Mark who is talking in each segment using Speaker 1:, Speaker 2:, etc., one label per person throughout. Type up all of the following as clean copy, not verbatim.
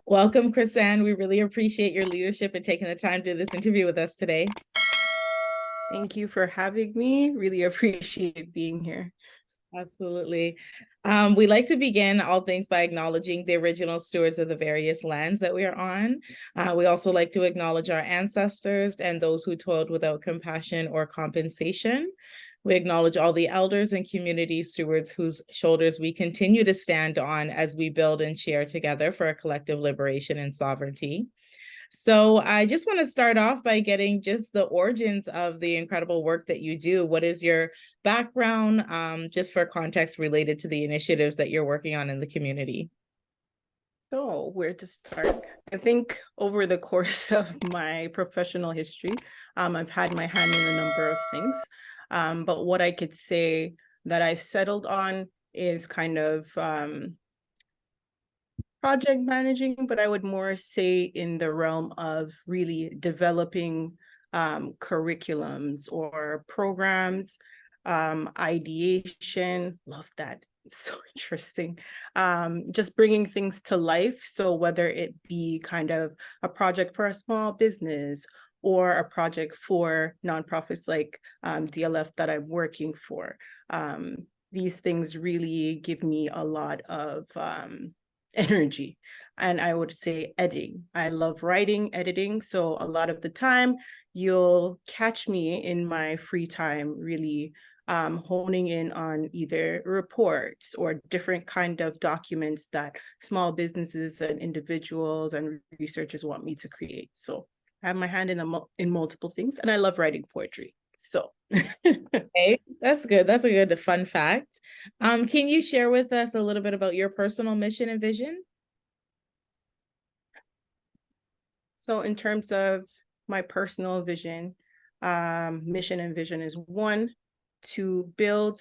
Speaker 1: Welcome, Chrisanne. We really appreciate your leadership and taking the time to do this interview with us today.
Speaker 2: Thank you for having me. Really appreciate being here.
Speaker 1: Absolutely. We like to begin all things by acknowledging the original stewards of the various lands that we are on. We also like to acknowledge our ancestors and those who toiled without compassion or compensation. We acknowledge all the elders and community stewards whose shoulders we continue to stand on as we build and share together for a collective liberation and sovereignty. So I just want to start off by getting just the origins of the incredible work that you do. What is your background, just for context related to the initiatives that you're working on in the community?
Speaker 2: So, where to start? I think over the course of my professional history, I've had my hand in a number of things. But what I could say that I've settled on is kind of project managing, but I would more say in the realm of really developing curriculums or programs, ideation. Love that. It's so interesting. Just bringing things to life. So whether it be kind of a project for a small business or a project for nonprofits like DLF that I'm working for, these things really give me a lot of energy. And I would say editing. I love writing, editing. So a lot of the time, you'll catch me in my free time really honing in on either reports or different kind of documents that small businesses and individuals and researchers want me to create. So I have my hand in multiple things, and I love writing poetry. So
Speaker 1: Okay, that's good. That's a good fun fact. Can you share with us a little bit about your personal mission and vision?
Speaker 2: So in terms of my personal vision, mission and vision is one, to build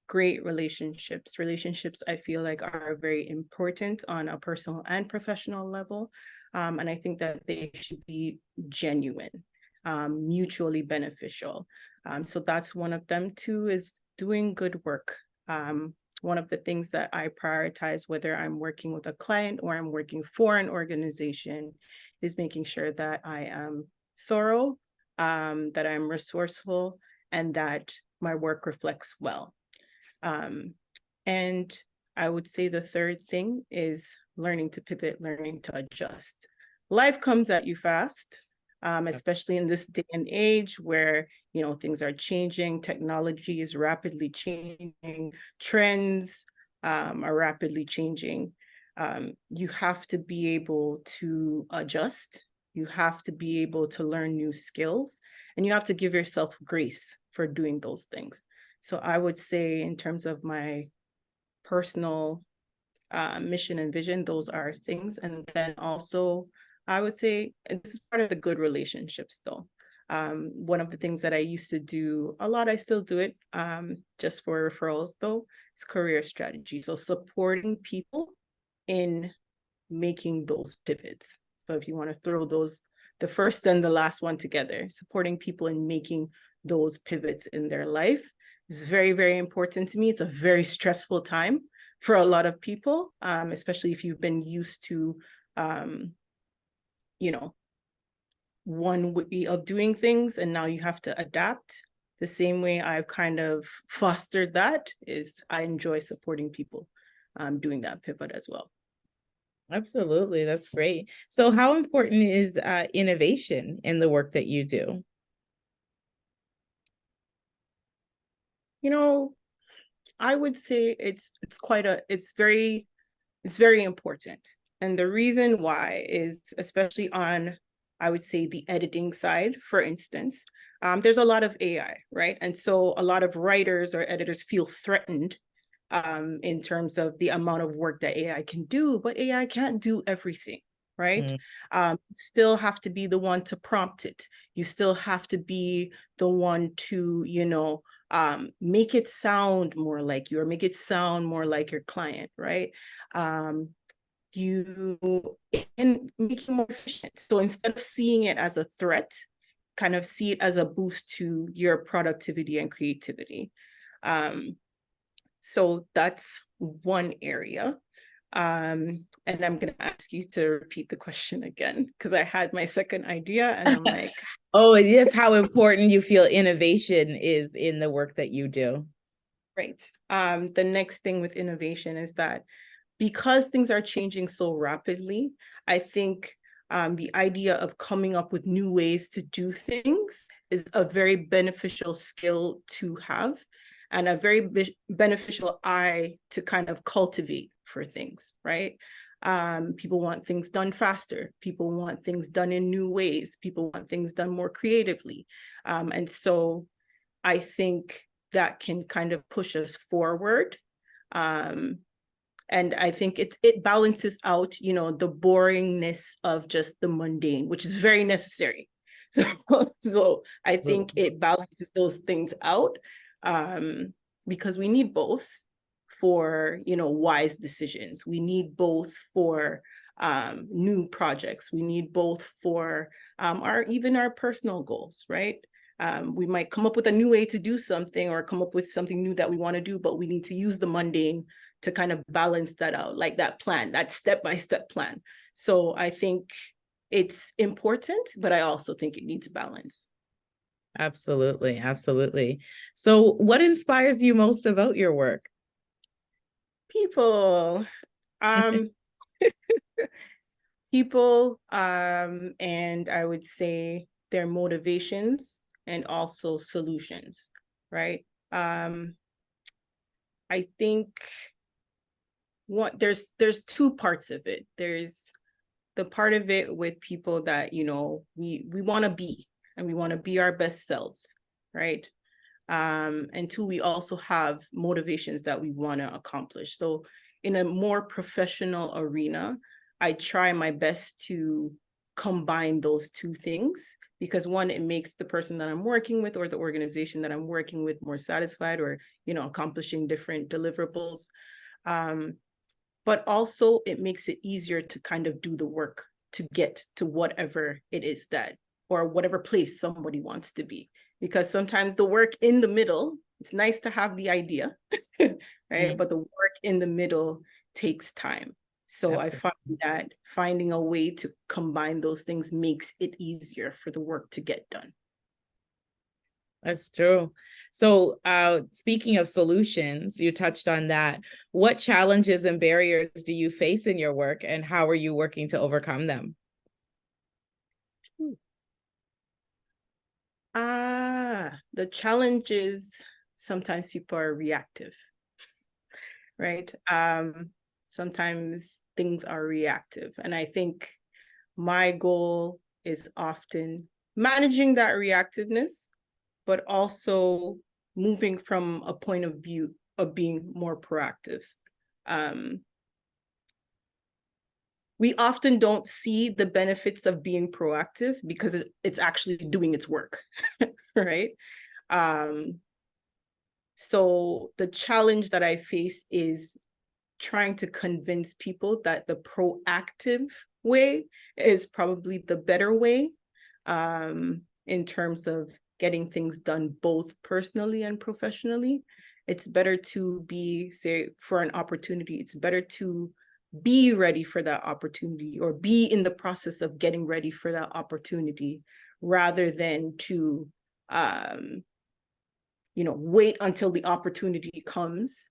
Speaker 2: great relationships. Relationships I feel like are very important on a personal and professional level. And I think that they should be genuine, mutually beneficial. So that's one of them. Two is doing good work. One of the things that I prioritize, whether I'm working with a client or I'm working for an organization, is making sure that I am thorough, that I'm resourceful, and that my work reflects well. And I would say the third thing is learning to pivot, learning to adjust. Life comes at you fast, especially in this day and age where things are changing, technology is rapidly changing, trends are rapidly changing. You have to be able to adjust. You have to be able to learn new skills, and you have to give yourself grace for doing those things. So I would say, in terms of my personal mission and vision, those are things. And then also, I would say, and this is part of the good relationships, though. One of the things that I used to do a lot, I still do it, just for referrals, though, is career strategy. So supporting people in making those pivots. So if you want to throw those, the first and the last one together, supporting people in making those pivots in their life is very, very important to me. It's a very stressful time for a lot of people, especially if you've been used to, you know, one way of doing things, and now you have to adapt. The same way I've kind of fostered that is I enjoy supporting people doing that pivot as well.
Speaker 1: Absolutely, that's great. So how important is innovation in the work that you do?
Speaker 2: I would say it's very important. And the reason why is, especially on, I would say, the editing side, for instance, there's a lot of AI, right? And so a lot of writers or editors feel threatened in terms of the amount of work that AI can do, but AI can't do everything, right?
Speaker 1: Mm.
Speaker 2: You still have to be the one to prompt it. You still have to be the one to, make it sound more like you, or make it sound more like your client, right? You and make it more efficient. So instead of seeing it as a threat, kind of see it as a boost to your productivity and creativity. So that's one area. And I'm going to ask you to repeat the question again, because I had my second idea and I'm like,
Speaker 1: Oh, yes, how important you feel innovation is in the work that you do.
Speaker 2: right. The next thing with innovation is that because things are changing so rapidly, I think the idea of coming up with new ways to do things is a very beneficial skill to have and a very beneficial eye to kind of cultivate for things, right? People want things done faster. People want things done in new ways. People want things done more creatively. And so I think that can kind of push us forward. Um, and I think it balances out, you know, the boringness of just the mundane, which is very necessary. So, so I think it balances those things out, because we need both for, you know, wise decisions. We need both for new projects. We need both for our even our personal goals, right? We might come up with a new way to do something or come up with something new that we want to do, but we need to use the mundane to kind of balance that out, like that plan, that step-by-step plan. So I think it's important, but I also think it needs balance.
Speaker 1: Absolutely, absolutely. So, what inspires you most about your work?
Speaker 2: People, um, people, and I would say their motivations and also solutions, right? I think there's two parts of it. There's the part of it with people that, you know, we want to be, and we want to be our best selves, right? And two, we also have motivations that we want to accomplish. So in a more professional arena, I try my best to combine those two things, because one, it makes the person that I'm working with or the organization that I'm working with more satisfied, or, you know, accomplishing different deliverables. Um, but also it makes it easier to kind of do the work to get to whatever it is that, or whatever place somebody wants to be. Because sometimes the work in the middle, it's nice to have the idea, right? But the work in the middle takes time. So I
Speaker 1: Absolutely.
Speaker 2: find that finding a way to combine those things makes it easier for the work to get done.
Speaker 1: That's true. So, speaking of solutions, you touched on that. What challenges and barriers do you face in your work, and how are you working to overcome them?
Speaker 2: The challenge is sometimes people are reactive, right? Sometimes things are reactive. And I think my goal is often managing that reactiveness, but also moving from a point of view of being more proactive. Um, we often don't see the benefits of being proactive because it's actually doing its work, right? Um, so the challenge that I face is trying to convince people that the proactive way is probably the better way, in terms of getting things done both personally and professionally. It's better to be, say, for an opportunity, it's better to be ready for that opportunity or be in the process of getting ready for that opportunity rather than to, you know, wait until the opportunity comes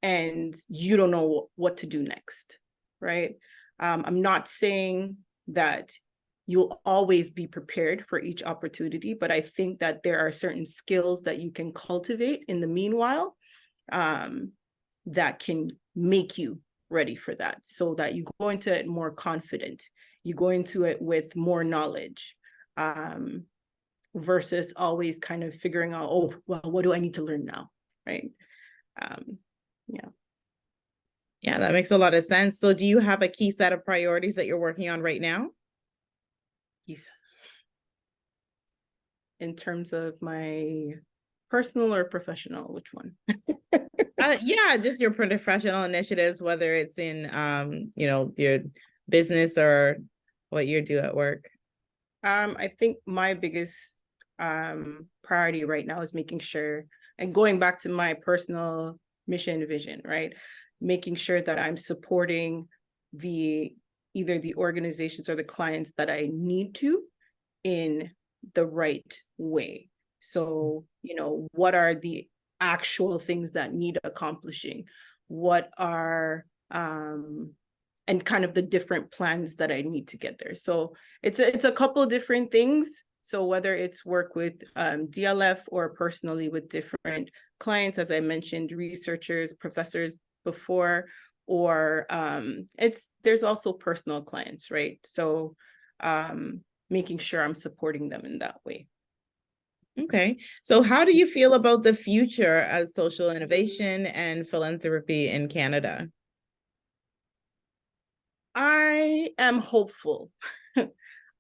Speaker 2: and you don't know what to do next, right? I'm not saying that you'll always be prepared for each opportunity, but I think that there are certain skills that you can cultivate in the meanwhile, that can make you ready for that, so that you go into it more confident, you go into it with more knowledge, versus always kind of figuring out, oh, well, what do I need to learn now, right? Um, yeah.
Speaker 1: Yeah, that makes a lot of sense. So, do you have a key set of priorities that you're working on right now?
Speaker 2: Yes. In terms of my personal or professional, which one?
Speaker 1: Yeah, just your professional initiatives, whether it's in your business or what you do at work.
Speaker 2: I think my biggest priority right now is making sure, and going back to my personal mission and vision, right? making sure that I'm supporting either the organizations or the clients that I need to in the right way. So, what are the actual things that need accomplishing? What are and kind of the different plans that I need to get there. So it's a couple different things. So whether it's work with DLF or personally with different clients, as I mentioned, researchers, professors before, or there's also personal clients, right? So making sure I'm supporting them in that way.
Speaker 1: Okay. So how do you feel about the future of social innovation and philanthropy in Canada?
Speaker 2: I am hopeful.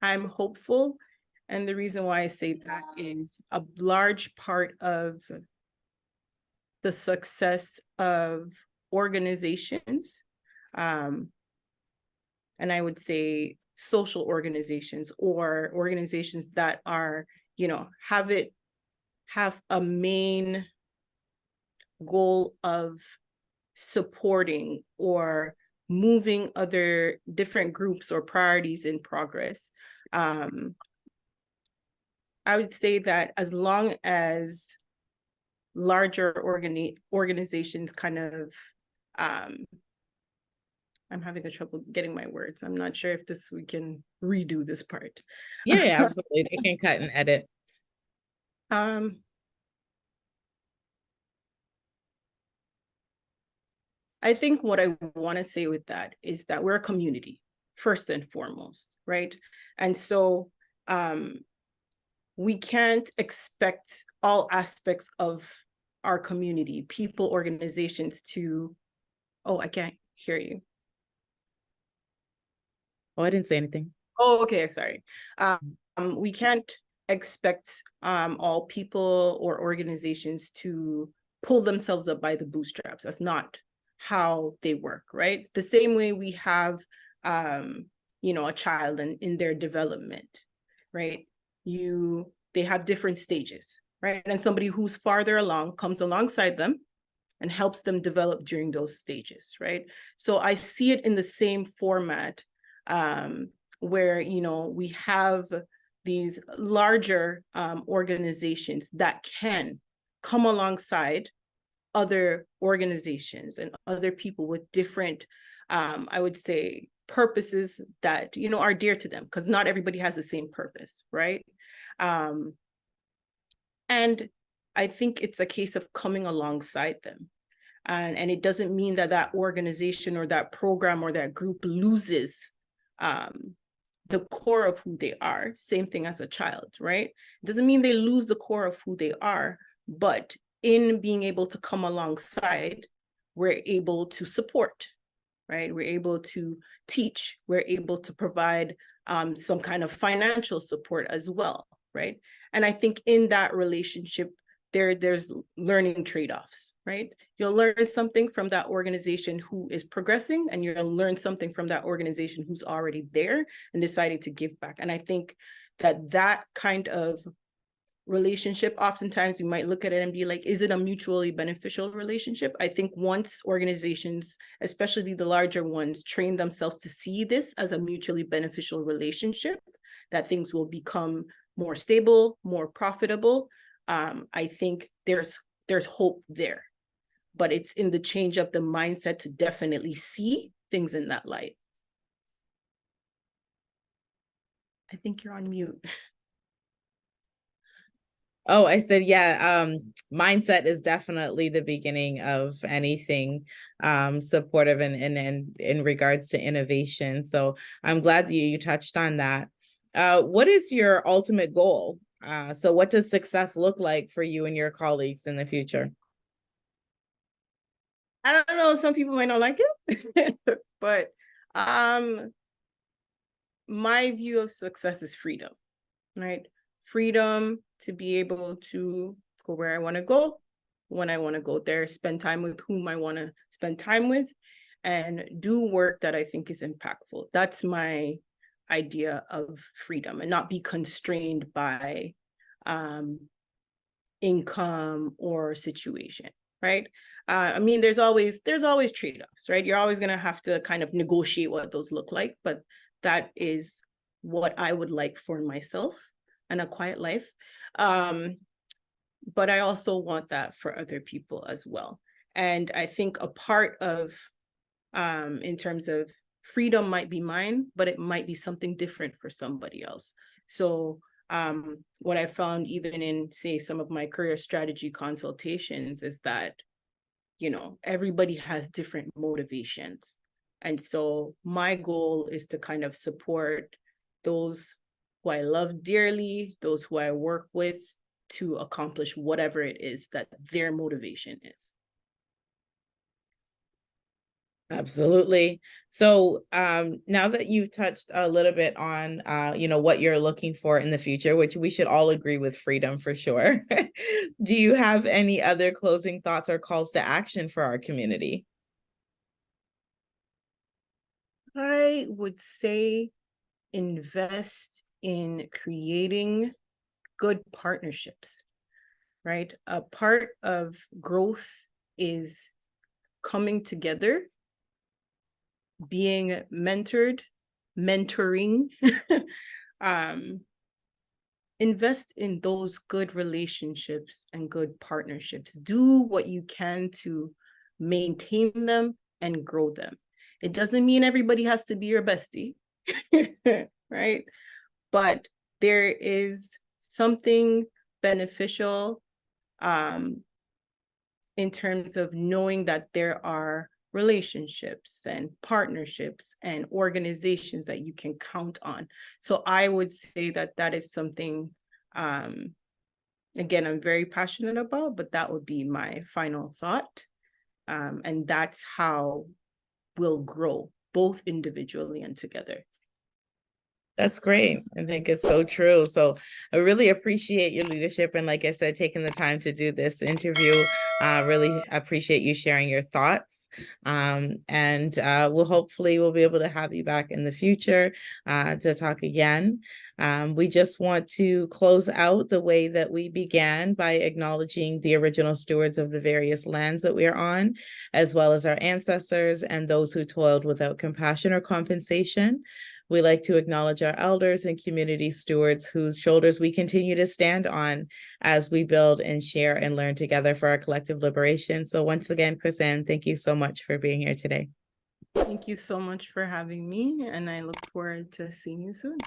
Speaker 2: I'm hopeful. And the reason why I say that is a large part of the success of organizations, and I would say social organizations or organizations that are, have a main goal of supporting or moving other different groups or priorities in progress. I would say that as long as larger organizations kind of, I'm having a trouble getting my words. I'm not sure if we can redo this part.
Speaker 1: Yeah, absolutely. They can cut and edit.
Speaker 2: I think what I want to say with that is that we're a community, first and foremost, right? And so we can't expect all aspects of our community, people, organizations to, oh, I can't hear you.
Speaker 1: Oh, I didn't say anything.
Speaker 2: Oh, okay, sorry. We can't expect all people or organizations to pull themselves up by the bootstraps. That's not how they work, right? The same way we have, a child in their development, right? They have different stages, right? And somebody who's farther along comes alongside them and helps them develop during those stages, right? So I see it in the same format, where we have these larger organizations that can come alongside other organizations and other people with different, I would say, purposes that are dear to them, because not everybody has the same purpose, right? And I think it's a case of coming alongside them. And it doesn't mean that organization or that program or that group loses the core of who they are. Same thing as a child, right? It doesn't mean they lose the core of who they are, but in being able to come alongside, we're able to support, right? We're able to teach, we're able to provide some kind of financial support as well, right? And I think in that relationship, there's learning trade-offs, right? You'll learn something from that organization who is progressing, and you'll learn something from that organization who's already there and deciding to give back. And I think that kind of relationship, oftentimes you might look at it and be like, is it a mutually beneficial relationship? I think once organizations, especially the larger ones, train themselves to see this as a mutually beneficial relationship, that things will become more stable, more profitable. I think there's hope there, but it's in the change of the mindset to definitely see things in that light. I think you're on mute.
Speaker 1: Oh, I said, yeah, mindset is definitely the beginning of anything supportive and in regards to innovation. So I'm glad that you touched on that. What is your ultimate goal? So what does success look like for you and your colleagues in the future?
Speaker 2: I don't know, some people might not like it, but my view of success is freedom, right? Freedom to be able to go where I want to go, when I want to go there, spend time with whom I want to spend time with, and do work that I think is impactful. That's my idea of freedom, and not be constrained by income or situation, right? I mean, there's always trade-offs, right? You're always gonna have to kind of negotiate what those look like, but that is what I would like for myself and a quiet life. But I also want that for other people as well. And I think a part of, in terms of freedom might be mine, but it might be something different for somebody else. So what I found even in, say, some of my career strategy consultations is that, everybody has different motivations. And so my goal is to kind of support those who I love dearly, those who I work with, to accomplish whatever it is that their motivation is.
Speaker 1: Absolutely. So now that you've touched a little bit on what you're looking for in the future, which we should all agree with freedom for sure. Do you have any other closing thoughts or calls to action for our community?
Speaker 2: I would say invest in creating good partnerships, right? A part of growth is coming together, being mentored, mentoring. um, Invest in those good relationships and good partnerships. Do what you can to maintain them and grow them. It doesn't mean everybody has to be your bestie, right? But there is something beneficial in terms of knowing that there are relationships and partnerships and organizations that you can count on. So I would say that that is something, again, I'm very passionate about, but that would be my final thought. And that's how we'll grow, both individually and together.
Speaker 1: That's great. I think it's so true. So I really appreciate your leadership. And like I said, taking the time to do this interview. Really appreciate you sharing your thoughts. And we'll be able to have you back in the future to talk again. We just want to close out the way that we began by acknowledging the original stewards of the various lands that we are on, as well as our ancestors and those who toiled without compassion or compensation. We like to acknowledge our elders and community stewards whose shoulders we continue to stand on as we build and share and learn together for our collective liberation. So once again, Chrisanne, thank you so much for being here today.
Speaker 2: Thank you so much for having me, and I look forward to seeing you soon.